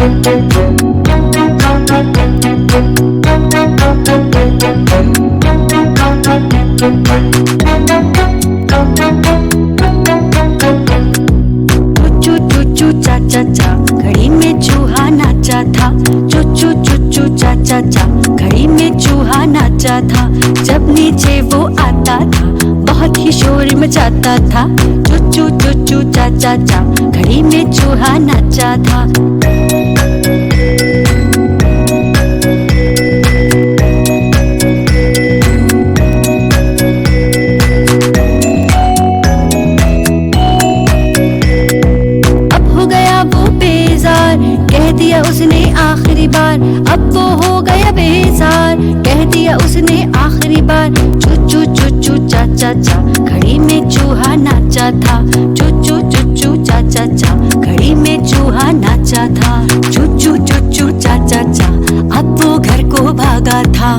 चू चू चू चा चा चा, घड़ी में चूहा नाचा था। चू चू चू चू चा चा चा, घड़ी में चूहा नाचा था। जब नीचे वो आता था बहुत ही शोर मचाता था। चू चू चू चू चा चा चा, घड़ी में चूहा नाचा था। कह दिया उसने आखिरी बार, अब वो हो गया बेजार। कह दिया उसने आखिरी बार, चू चू चू चू चा चा चा, घड़ी में चूहा नाचा था। चू चू चू चू चा चा चा, घड़ी में चूहा नाचा था। चू चू चू चू चा चा चा, अब वो घर को भागा था।